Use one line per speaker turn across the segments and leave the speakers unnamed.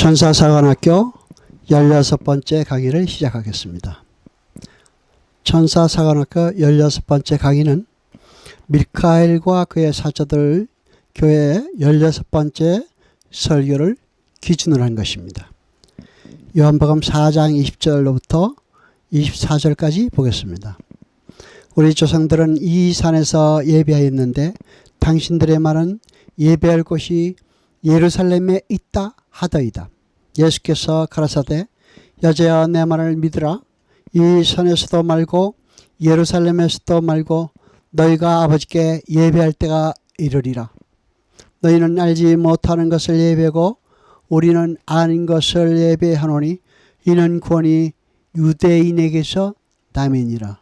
천사사관학교 16번째 강의를 시작하겠습니다. 천사사관학교 16번째 강의는 미카엘과 그의 사자들 교회의 16번째 설교를 기준으로 한 것입니다. 요한복음 4장 20절로부터 24절까지 보겠습니다. 우리 조상들은 이 산에서 예배하였는데 당신들의 말은 예배할 곳이 예루살렘에 있다 하더이다. 예수께서 가라사대 여자여 내 말을 믿으라. 이 산에서도 말고 예루살렘에서도 말고 너희가 아버지께 예배할 때가 이르리라. 너희는 알지 못하는 것을 예배하고 우리는 아는 것을 예배하노니 이는 구원이 유대인에게서 남이니라.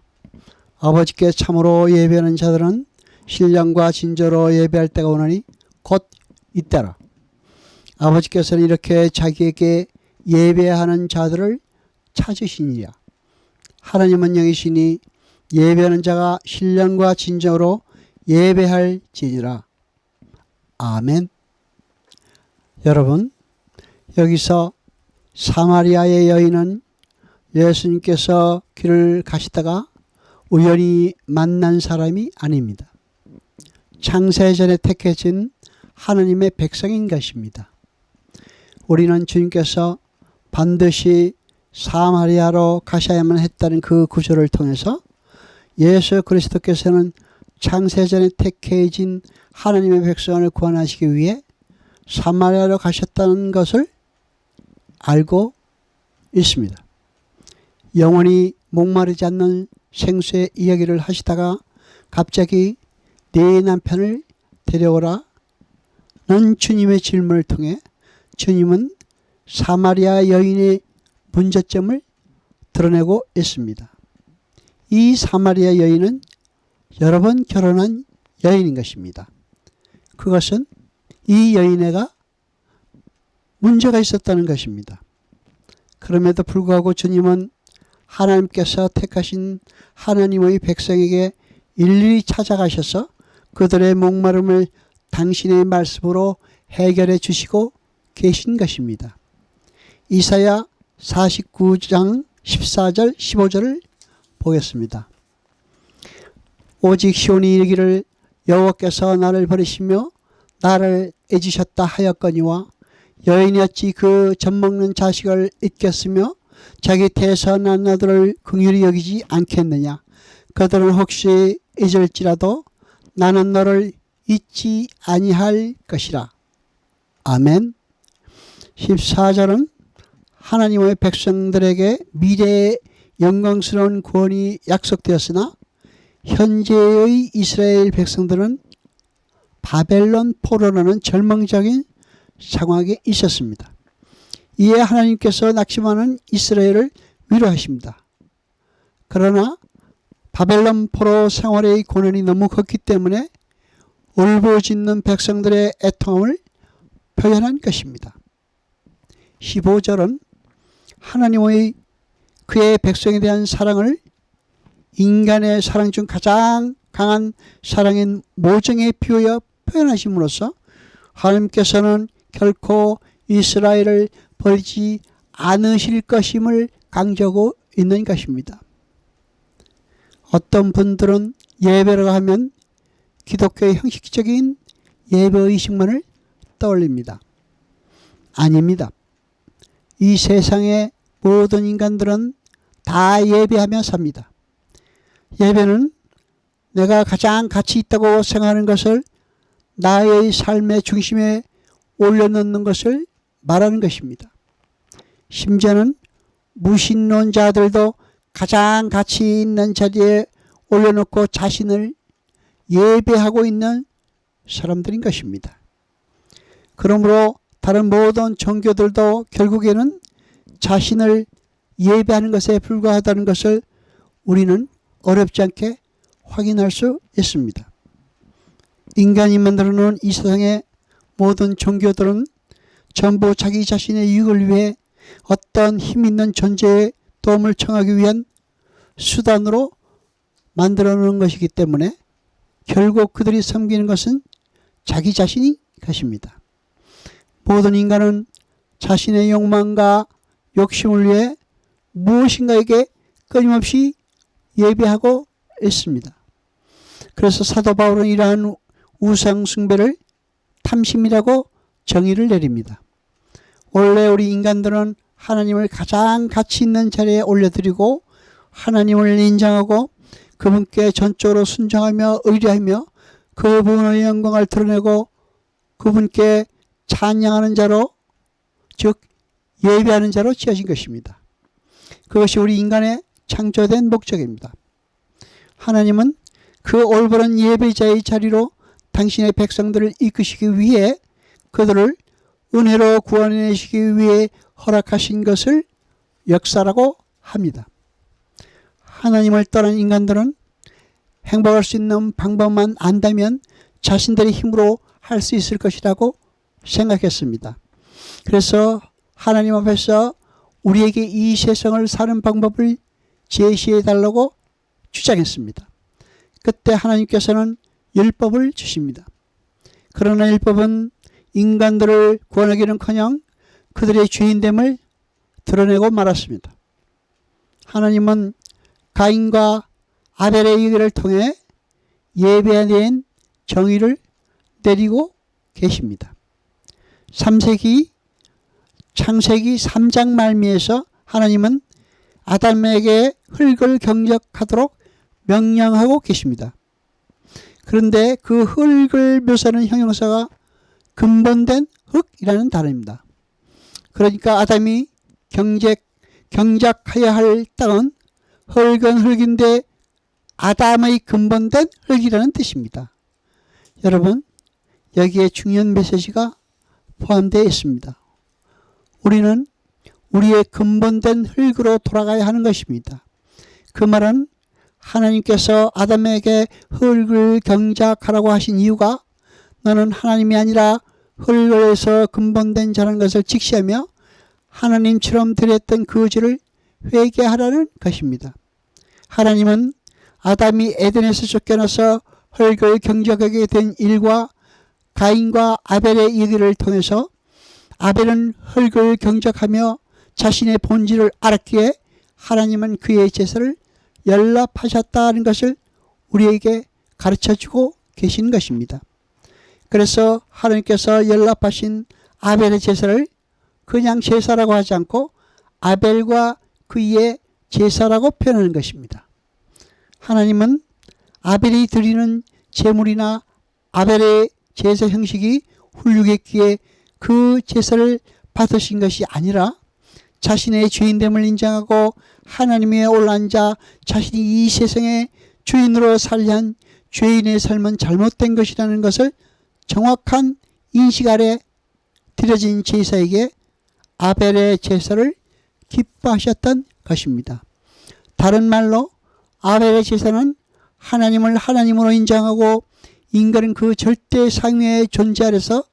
아버지께 참으로 예배하는 자들은 신령과 진저로 예배할 때가 오나니 곧 이때라. 아버지께서는 이렇게 자기에게 예배하는 자들을 찾으시니라. 하나님은 영이시니 예배하는 자가 신령과 진정으로 예배할지니라. 아멘. 여러분, 여기서 사마리아의 여인은 예수님께서 길을 가시다가 우연히 만난 사람이 아닙니다. 창세전에 택해진 하나님의 백성인 것입니다. 우리는 주님께서 반드시 사마리아로 가셔야만 했다는 그 구절을 통해서 예수 그리스도께서는 창세전에 택해진 하나님의 백성을 구원하시기 위해 사마리아로 가셨다는 것을 알고 있습니다. 영원히 목마르지 않는 생수의 이야기를 하시다가 갑자기 네 남편을 데려오라는 주님의 질문을 통해 주님은 사마리아 여인의 문제점을 드러내고 있습니다. 이 사마리아 여인은 여러 번 결혼한 여인인 것입니다. 그것은 이 여인애가 문제가 있었다는 것입니다. 그럼에도 불구하고 주님은 하나님께서 택하신 하나님의 백성에게 일일이 찾아가셔서 그들의 목마름을 당신의 말씀으로 해결해 주시고 계신 것입니다. 이사야 49장 14절 15절을 보겠습니다. 오직 시온이 이르기를 여호와께서 나를 버리시며 나를 잊으셨다 하였거니와 여인이 어찌 그 젖먹는 자식을 잊겠으며 자기 태에서 난 아들을 긍휼히 여기지 않겠느냐. 그들은 혹시 잊을지라도 나는 너를 잊지 아니할 것이라. 아멘. 14절은 하나님의 백성들에게 미래의 영광스러운 구원이 약속되었으나 현재의 이스라엘 백성들은 바벨론 포로라는 절망적인 상황에 있었습니다. 이에 하나님께서 낙심하는 이스라엘을 위로하십니다. 그러나 바벨론 포로 생활의 고난이 너무 컸기 때문에 울부짖는 백성들의 애통함을 표현한 것입니다. 15절은 하나님의 그의 백성에 대한 사랑을 인간의 사랑 중 가장 강한 사랑인 모정에 비유하여 표현하심으로써 하나님께서는 결코 이스라엘을 버리지 않으실 것임을 강조하고 있는 것입니다. 어떤 분들은 예배라고 하면 기독교의 형식적인 예배의식만을 떠올립니다. 아닙니다. 이 세상의 모든 인간들은 다 예배하며 삽니다. 예배는 내가 가장 가치 있다고 생각하는 것을 나의 삶의 중심에 올려놓는 것을 말하는 것입니다. 심지어는 무신론자들도 가장 가치 있는 자리에 올려놓고 자신을 예배하고 있는 사람들인 것입니다. 그러므로 다른 모든 종교들도 결국에는 자신을 예배하는 것에 불과하다는 것을 우리는 어렵지 않게 확인할 수 있습니다. 인간이 만들어 놓은 이 세상의 모든 종교들은 전부 자기 자신의 이익을 위해 어떤 힘 있는 존재의 도움을 청하기 위한 수단으로 만들어 놓은 것이기 때문에 결국 그들이 섬기는 것은 자기 자신이 것입니다. 모든 인간은 자신의 욕망과 욕심을 위해 무엇인가에게 끊임없이 예배하고 있습니다. 그래서 사도 바울은 이러한 우상 숭배를 탐심이라고 정의를 내립니다. 원래 우리 인간들은 하나님을 가장 가치 있는 자리에 올려드리고 하나님을 인정하고 그분께 전적으로 순종하며 의뢰하며 그분의 영광을 드러내고 그분께 찬양하는 자로, 즉 예배하는 자로 지어진 것입니다. 그것이 우리 인간의 창조된 목적입니다. 하나님은 그 올바른 예배자의 자리로 당신의 백성들을 이끄시기 위해 그들을 은혜로 구원해내시기 위해 허락하신 것을 역사라고 합니다. 하나님을 떠난 인간들은 행복할 수 있는 방법만 안다면 자신들의 힘으로 할 수 있을 것이라고 생각했습니다. 그래서 하나님 앞에서 우리에게 이 세상을 사는 방법을 제시해 달라고 주장했습니다. 그때 하나님께서는 율법을 주십니다. 그러나 율법은 인간들을 구원하기는커녕 그들의 죄인됨을 드러내고 말았습니다. 하나님은 가인과 아벨의 얘기를 통해 예배에 대한 정의를 내리고 계십니다. 창세기 3장 말미에서 하나님은 아담에게 흙을 경작하도록 명령하고 계십니다. 그런데 그 흙을 묘사하는 형용사가 근본된 흙이라는 단어입니다. 그러니까 아담이 경작하여야 할 땅은 흙은 흙인데 아담의 근본된 흙이라는 뜻입니다. 여러분, 여기에 중요한 메시지가 포함되어 있습니다. 우리는 우리의 근본된 흙으로 돌아가야 하는 것입니다. 그 말은 하나님께서 아담에게 흙을 경작하라고 하신 이유가 너는 하나님이 아니라 흙에서 근본된 자라는 것을 직시하며 하나님처럼 드렸던 그 죄를 회개하라는 것입니다. 하나님은 아담이 에덴에서 쫓겨나서 흙을 경작하게 된 일과 가인과 아벨의 얘기를 통해서 아벨은 흙을 경작하며 자신의 본질을 알았기에 하나님은 그의 제사를 연락하셨다는 것을 우리에게 가르쳐주고 계신 것입니다. 그래서 하나님께서 연락하신 아벨의 제사를 그냥 제사라고 하지 않고 아벨과 그의 제사라고 표현하는 것입니다. 하나님은 아벨이 드리는 제물이나 아벨의 제사 형식이 훌륭했기에 그 제사를 받으신 것이 아니라 자신의 죄인됨을 인정하고 하나님 위에 올라앉아 자신이 이 세상의 주인으로 살려 한 죄인의 삶은 잘못된 것이라는 것을 정확한 인식 아래 드려진 제사에게 아벨의 제사를 기뻐하셨던 것입니다. 다른 말로 아벨의 제사는 하나님을 하나님으로 인정하고 인간은 그 절대 상위의 존재 아래서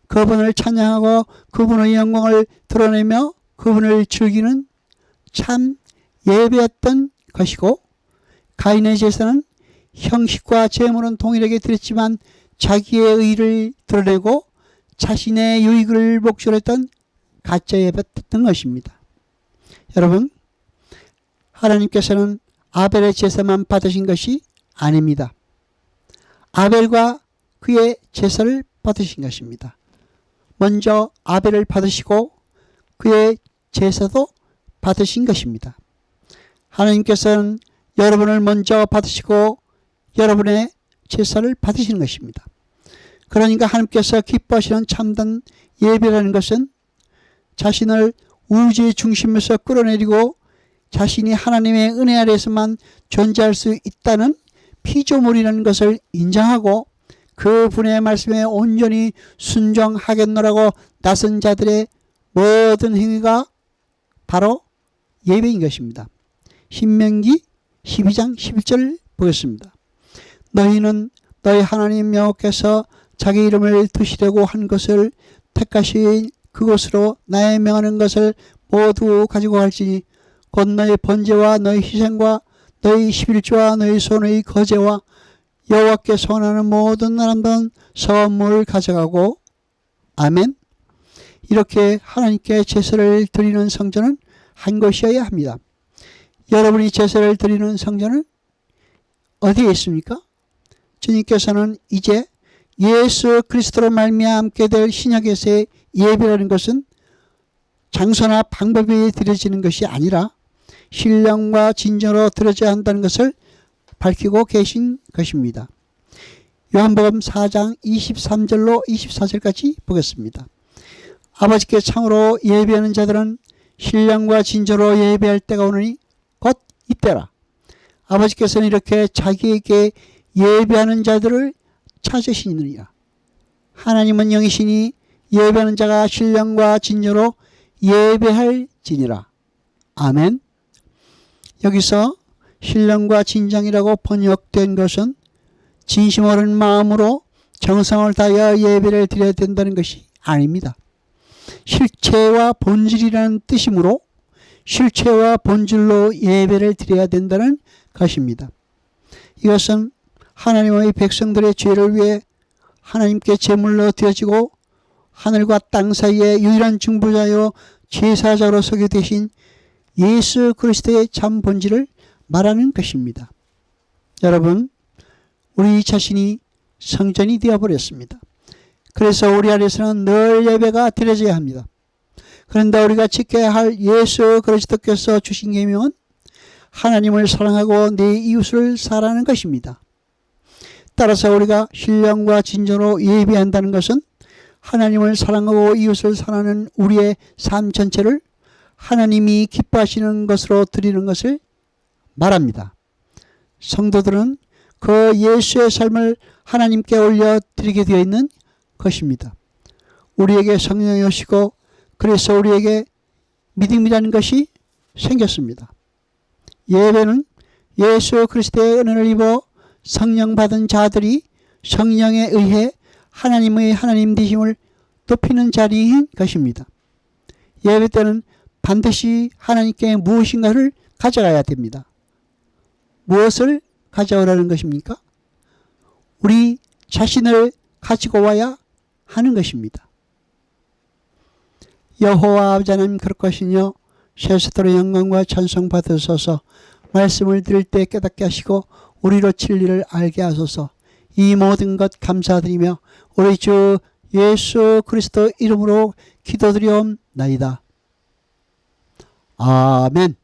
그분을 찬양하고 그분의 영광을 드러내며 그분을 즐기는 참 예배였던 것이고, 가인의 제사는 형식과 제물은 동일하게 드렸지만 자기의 의를 드러내고 자신의 유익을 목적으로 했던 가짜 예배였던 것입니다. 여러분, 하나님께서는 아벨의 제사만 받으신 것이 아닙니다. 아벨과 그의 제사를 받으신 것입니다. 먼저 아벨을 받으시고 그의 제사도 받으신 것입니다. 하나님께서는 여러분을 먼저 받으시고 여러분의 제사를 받으시는 것입니다. 그러니까 하나님께서 기뻐하시는 참된 예배라는 것은 자신을 우주의 중심에서 끌어내리고 자신이 하나님의 은혜 아래에서만 존재할 수 있다는 피조물이라는 것을 인정하고 그분의 말씀에 온전히 순종하겠노라고 나선 자들의 모든 행위가 바로 예배인 것입니다. 신명기 12장 11절 보겠습니다. 너희는 너희 하나님 여호와께서 자기 이름을 두시려고 한 것을 택하신 그곳으로 나의 명하는 것을 모두 가지고 갈지니 곧 너희 번제와 너희 희생과 너희 11조와 너희 손의 거제와 여호와께 소원하는 모든 나름된 선물을 가져가고, 아멘. 이렇게 하나님께 제사를 드리는 성전은 한 곳이어야 합니다. 여러분이 제사를 드리는 성전은 어디에 있습니까? 주님께서는 이제 예수 그리스도로 말미암게 될 신약에서의 예배라는 것은 장소나 방법에 드려지는 것이 아니라 신령과 진정으로 드려져야 한다는 것을 밝히고 계신 것입니다. 요한복음 4장 23절로 24절까지 보겠습니다. 아버지께 참으로 예배하는 자들은 신령과 진정으로 예배할 때가 오느니 곧 이때라. 아버지께서는 이렇게 자기에게 예배하는 자들을 찾으시느니라. 하나님은 영이시니 예배하는 자가 신령과 진정으로 예배할지니라. 아멘. 여기서 신령과 진정이라고 번역된 것은 진심 어린 마음으로 정성을 다하여 예배를 드려야 된다는 것이 아닙니다. 실체와 본질이라는 뜻이므로 실체와 본질로 예배를 드려야 된다는 것입니다. 이것은 하나님의 백성들의 죄를 위해 하나님께 제물로 드려지고 하늘과 땅 사이에 유일한 중보자요 제사장으로 서게 되신 예수 그리스도의 참 본질을 말하는 것입니다. 여러분, 우리 자신이 성전이 되어버렸습니다. 그래서 우리 안에서는 늘 예배가 드려져야 합니다. 그런데 우리가 지켜야 할 예수 그리스도께서 주신 계명은 하나님을 사랑하고 내 이웃을 사랑하는 것입니다. 따라서 우리가 신령과 진정으로 예배한다는 것은 하나님을 사랑하고 이웃을 사랑하는 우리의 삶 전체를 하나님이 기뻐하시는 것으로 드리는 것을 말합니다. 성도들은 그 예수의 삶을 하나님께 올려드리게 되어 있는 것입니다. 우리에게 성령이 오시고 그래서 우리에게 믿음이라는 것이 생겼습니다. 예배는 예수 그리스도의 은혜를 입어 성령 받은 자들이 성령에 의해 하나님의 하나님 되심을 높이는 자리인 것입니다. 예배 때는 반드시 하나님께 무엇인가를 가져가야 됩니다. 무엇을 가져오라는 것입니까? 우리 자신을 가지고 와야 하는 것입니다. 여호와 아버지 하나님 그럴 것이며 세세토록 영광과 찬송 받으소서. 말씀을 들을 때 깨닫게 하시고 우리로 진리를 알게 하소서. 이 모든 것 감사드리며 우리 주 예수 그리스도 이름으로 기도드리옵나이다. 아멘.